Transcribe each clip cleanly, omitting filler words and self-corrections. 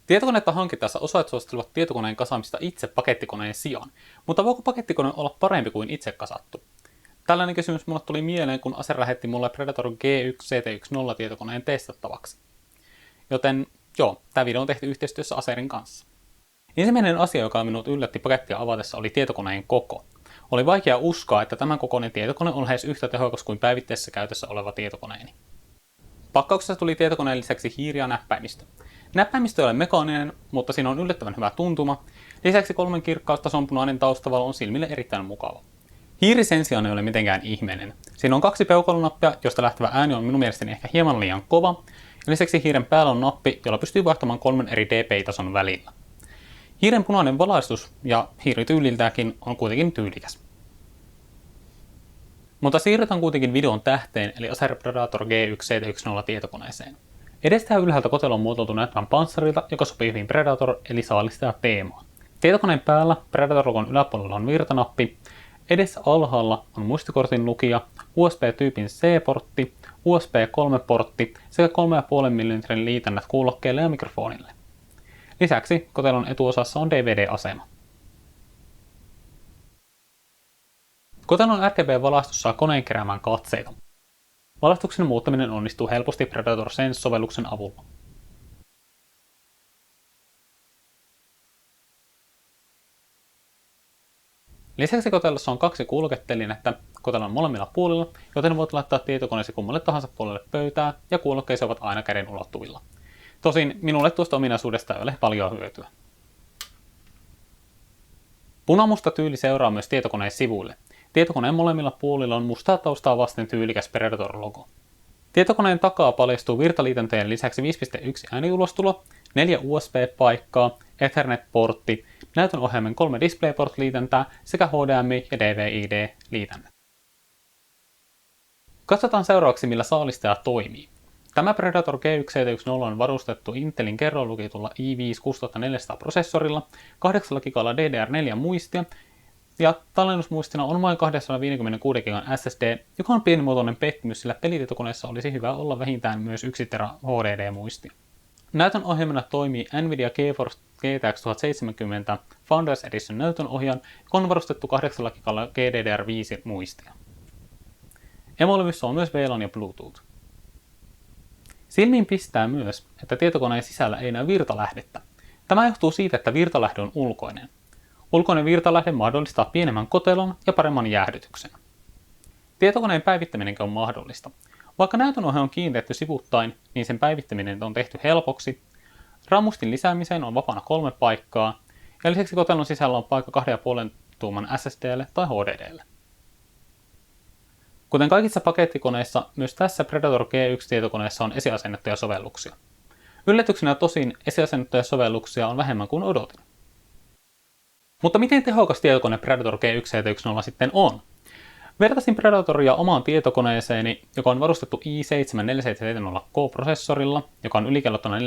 Tietokonetta hankittaessa osaajat suosittelevat tietokoneen kasaamista itse pakettikoneen sijaan, mutta voiko pakettikone olla parempi kuin itse kasattu? Tällainen kysymys mulle tuli mieleen, kun Acer lähetti mulle Predator G1 CT10 tietokoneen testattavaksi. Joten joo, tämä video on tehty yhteistyössä Acerin kanssa. Ensimmäinen asia, joka minut yllätti pakettia avatessa, oli tietokoneen koko. Oli vaikea uskoa, että tämän kokoinen tietokone on lähes yhtä tehokas kuin päivittäisessä käytössä oleva tietokoneeni. Pakkauksessa tuli tietokoneen lisäksi hiiri ja näppäimistö. Näppäimistö ei ole mekaaninen, mutta siinä on yllättävän hyvä tuntuma. Lisäksi 3 kirkkaustason punainen taustavalo on silmille erittäin mukava. Hiiri sen sijaan ei ole mitenkään ihmeinen. Siinä on 2 peukalonappia, josta lähtevä ääni on minun mielestäni ehkä hieman liian kova. Ja lisäksi hiiren päällä on nappi, jolla pystyy vaihtamaan 3 eri dpi-tason välillä. Hiiren punainen valaistus ja hiirityyliltäänkin on kuitenkin tyylikäs. Mutta siirrytään kuitenkin videon tähteen, eli Acer Predator G1 CT10 tietokoneeseen. Edestä ja ylhäältä kotelo on muotoiltu näyttävän panssarilta, joka sopii hyvin Predator eli saalistaja teemaan. Tietokoneen päällä Predator-logon yläpuolella on virtanappi, edessä alhaalla on muistikortin lukija, USB-tyypin C-portti, USB 3-portti sekä 3,5 mm liitännät kuulokkeelle ja mikrofonille. Lisäksi kotelon etuosassa on DVD-asema. Kotelon RGB-valaistus saa koneen keräämään katseita. Valaistuksen muuttaminen onnistuu helposti Predator Sense-sovelluksen avulla. Lisäksi kotelossa on 2 kuulokketelinettä kotelon molemmilla puolilla, joten voit laittaa tietokoneesi kummalle tahansa puolelle pöytää ja kuulokkeesi ovat aina käden ulottuvilla. Tosin minulle tuosta ominaisuudesta ei ole paljon hyötyä. Punamusta tyyli seuraa myös tietokoneen sivuille. Tietokoneen molemmilla puolilla on mustaa taustaa vasten tyylikäs Predator-logo. Tietokoneen takaa paljastuu virtaliitäntöjen lisäksi 5.1 ääniulostulo, 4 USB-paikkaa, Ethernet-portti, näytön ohjaimen 3 DisplayPort-liitäntää sekä HDMI- ja DVI-D-liitännät. Katsotaan seuraavaksi, millä saalistaja toimii. Tämä Predator G1 CT10 on varustettu Intelin kerran lukitulla i5-6400 prosessorilla, 8 GB DDR4 muistia ja tallennusmuistina on vain 256 GB SSD, joka on pienimuotoinen pettymys, sillä pelitietokoneessa olisi hyvä olla vähintään myös 1 TB HDD-muistia. Näytön ohjelmana toimii Nvidia GeForce GTX 1070 Founders Edition näytön ohjaan, joka on varustettu 8 GB GDDR5 muistia. Emolevyssä on myös VLAN ja Bluetooth. Silmiin pistää myös, että tietokoneen sisällä ei näy virtalähdettä. Tämä johtuu siitä, että virtalähde on ulkoinen. Ulkoinen virtalähde mahdollistaa pienemmän kotelon ja paremman jäähdytyksen. Tietokoneen päivittäminenkin on mahdollista. Vaikka näytönohje on kiinnitetty sivuttain, niin sen päivittäminen on tehty helpoksi. RAM-mustin lisäämiseen on vapaana 3 paikkaa, ja lisäksi kotelon sisällä on paikka 2,5 tuuman SSDlle tai HDDlle. Kuten kaikissa pakettikoneissa, myös tässä Predator G1-tietokoneessa on esiasennettuja sovelluksia. Yllätyksenä tosin esiasennettuja sovelluksia on vähemmän kuin odotin. Mutta miten tehokas tietokone Predator G1 CT10 sitten on? Vertasin Predatoria omaan tietokoneeseeni, joka on varustettu i7-4770K-prosessorilla, joka on ylikellottuna 4.2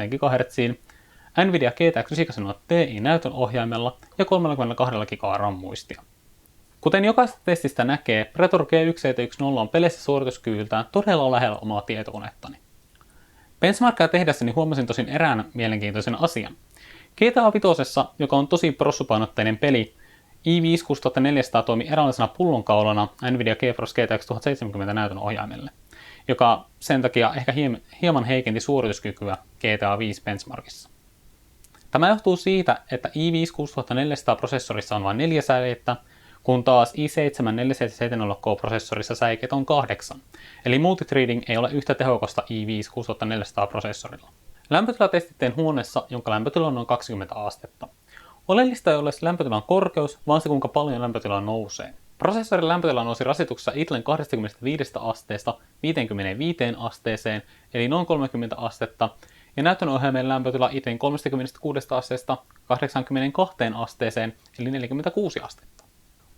GHz, Nvidia GTX 980 Ti näytön ohjaimella ja 32 GB RAM-muistia. Kuten jokaisesta testistä näkee, Predator G1 CT10 on peleissä suorituskyvyltään todella lähellä omaa tietokonettani. Benchmarkia tehdessäni huomasin tosin erään mielenkiintoisen asian. GTA 5, joka on tosi prossupainotteinen peli, i5-6400 toimi eräänlaisena pullonkaulana Nvidia GeForce GTX 1070 näytön ohjaimelle, joka sen takia ehkä hieman heikenti suorituskykyä GTA 5 benchmarkissa. Tämä johtuu siitä, että i5-6400 prosessorissa on vain 4 säikettä, kun taas i7-4770K-prosessorissa säikeet on 8, eli multithreading ei ole yhtä tehokasta i5-6400 prosessorilla. Lämpötilatestit teen huoneessa, jonka lämpötila on noin 20 astetta. Oleellista ei ole lämpötilan korkeus, vaan se kuinka paljon lämpötila nousee. Prosessorin lämpötila nousi rasituksessa Itlen 25 asteesta 55 asteeseen, eli noin 30 astetta, ja näytönohjaimen lämpötila Itlen 36 asteesta 82 asteeseen, eli 46 astetta.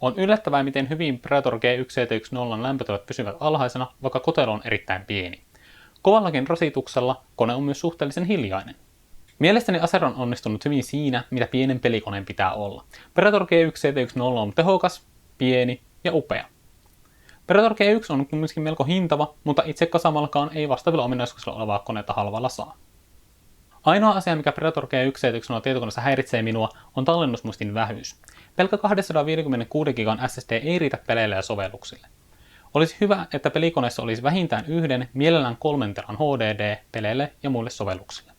On yllättävää, miten hyvin Predator G1 CT10 lämpötilat pysyvät alhaisena, vaikka kotelo on erittäin pieni. Kovallakin rasituksella kone on myös suhteellisen hiljainen. Mielestäni Acer on onnistunut hyvin siinä, mitä pienen pelikoneen pitää olla. Predator G1 CT10 on tehokas, pieni ja upea. Predator G1 on kuitenkin melko hintava, mutta itse kasamallakaan ei vastaavilla ominaisuuksilla olevaa koneita halvalla saa. Ainoa asia, mikä Predator G171 tietokoneessa häiritsee minua, on tallennusmuistin vähyys. Pelkkä 256 GB SSD ei riitä peleille ja sovelluksille. Olisi hyvä, että pelikoneessa olisi vähintään yhden, mielellään 3 teran HDD peleille ja muille sovelluksille.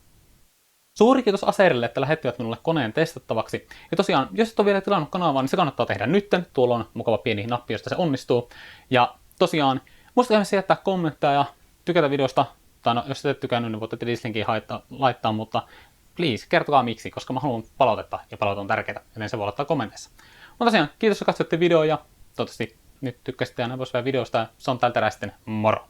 Suuri kiitos Acerille, että lähettivät minulle koneen testattavaksi. Ja tosiaan, jos et ole vielä tilannut kanavaa, niin se kannattaa tehdä nytten. Tuolla on mukava pieni nappi, josta se onnistuu. Ja tosiaan, muistakaa myös jättää kommentteja ja tykätä videosta. Tai no, jos et tykännyt, niin voitte dislinkin laittaa, mutta please, kertokaa miksi, koska mä haluan palautetta, ja palaute on tärkeää, joten se voi laittaa kommenteissa. Mutta tosiaan, kiitos, että katsoitte videoa, ja toivottavasti nyt tykkäsitte ja näin videosta, ja se on tältä erää sitten, moro!